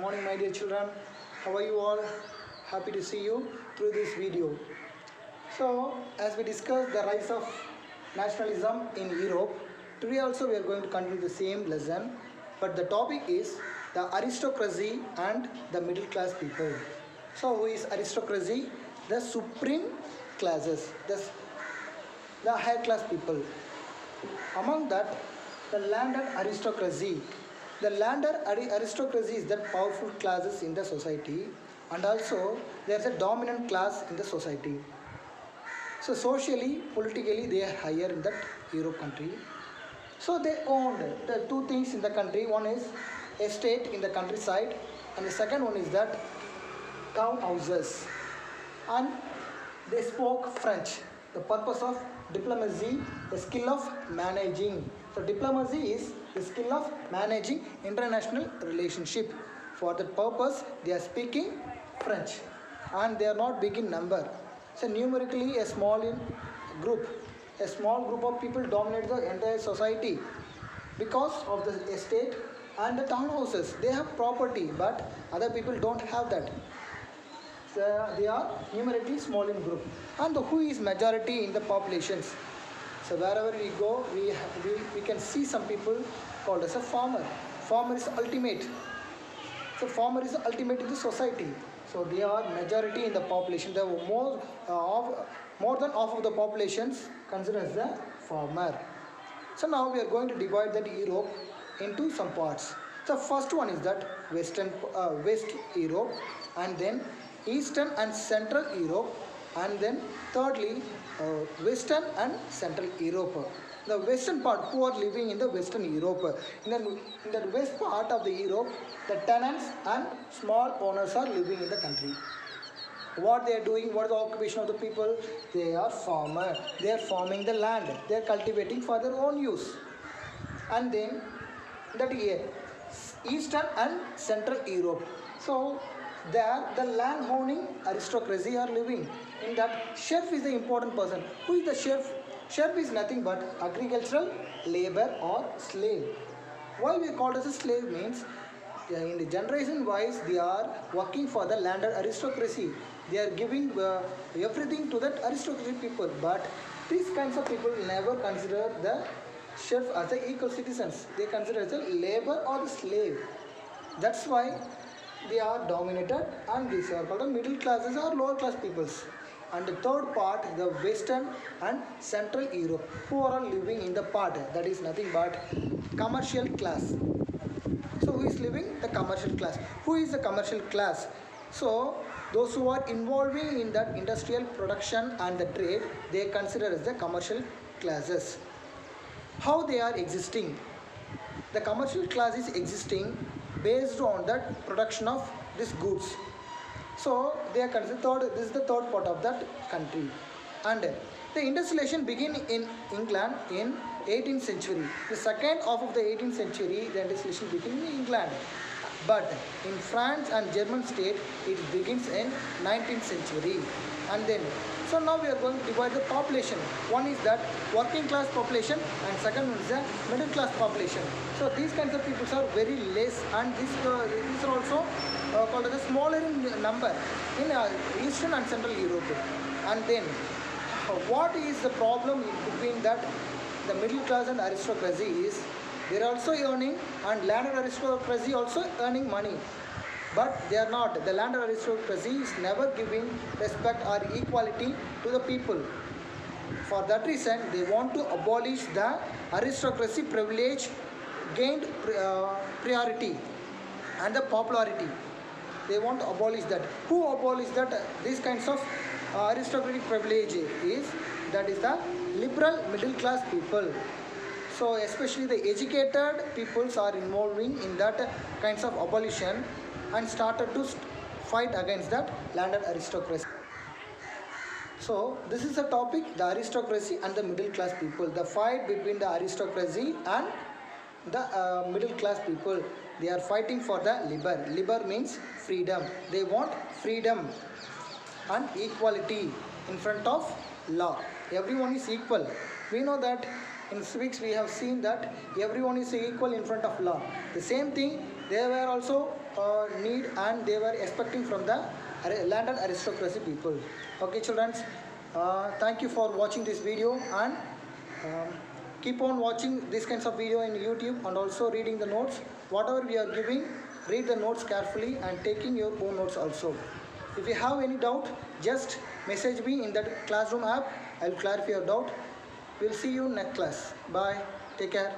Morning, my dear children. How are you all? Happy to see you through this video. So, as we discussed the rise of nationalism in Europe, today also we are going to continue the same lesson, but the topic is the aristocracy and the middle class people. So, who is aristocracy? The supreme classes, the higher class people. Among that, the landed aristocracy. The landed aristocracy is that powerful classes in the society, and also there is a dominant class in the society. So socially, politically, they are higher in that Europe country. So they owned the two things in the country. One is estate in the countryside, and the second one is that town houses. And they spoke French. The purpose of diplomacy, the skill of managing. So diplomacy is the skill of managing international relationship. For that purpose, they are speaking French, and they are not big in number. So numerically, group, a small group of people dominate the entire society because of the estate and the townhouses. They have property, but other people don't have that. So they are numerically small in group. And who is majority in the populations? So wherever we go, we can see some people called as a farmer. Farmer is ultimate. So farmer is the ultimate in the society. So they are majority in the population. There were more than half of the populations considered as the farmer. So now we are going to divide that Europe into some parts. So first one is that West Europe, and then Eastern and Central Europe, and then thirdly Western and Central Europe. The western part, who are living in the Western Europe. In the west part of the Europe, the tenants and small owners are living in the country. What they are doing, what is the occupation of the people? They are farmer. They are farming the land. They are cultivating for their own use. And then that Eastern and Central Europe. So there the land owning aristocracy are living. In that, chef is the important person. Who is the chef? Chef is nothing but agricultural labor or slave. Why we call it as a slave means in the generation wise they are working for the landed aristocracy. They are giving everything to that aristocratic people. But these kinds of people never consider the chef as the equal citizens. They consider as a labor or the slave. That's why they are dominated, and these are called the middle classes or lower class peoples. And the third part, the Western and Central Europe, who are all living in the part that is nothing but commercial class. So who is living? The commercial class. Who is the commercial class? So those who are involving in that industrial production and the trade, they consider as the commercial classes. How they are existing? The commercial class is existing based on that production of these goods. So they are considered. This is the third part of that country, and the industrialization began in England in 18th century. The second half of the 18th century, the industrialization began in England, but in France and German state, it begins in 19th century, and then. So now we are going to divide the population. One is that working class population, and second one is the middle class population. So these kinds of people are very less, and these are also called as a smaller in number in Eastern and Central Europe. And then what is the problem between that the middle class and aristocracy is they are also earning, and landed aristocracy also earning money, but they are not. The landed aristocracy is never giving respect or equality to the people. For that reason, they want to abolish the aristocracy privilege gained priority and the popularity. They want to abolish that. Who abolish that? These kinds of aristocratic privilege is that is the liberal middle class people. So especially the educated peoples are involving in that kinds of abolition and started to fight against that landed aristocracy. So this is the topic, the aristocracy and the middle class people. The fight between the aristocracy and the middle class people. They are fighting for the liber. Liber means freedom. They want freedom and equality in front of law. Everyone is equal. We know that in civics we have seen that everyone is equal in front of law. The same thing they were also need and they were expecting from the landed aristocracy people. Okay children, thank you for watching this video, and keep on watching these kinds of video in YouTube, and also reading the notes. Whatever we are giving, read the notes carefully and taking your own notes also. If you have any doubt, just message me in that classroom app. I will clarify your doubt. We'll see you next class. Bye. Take care.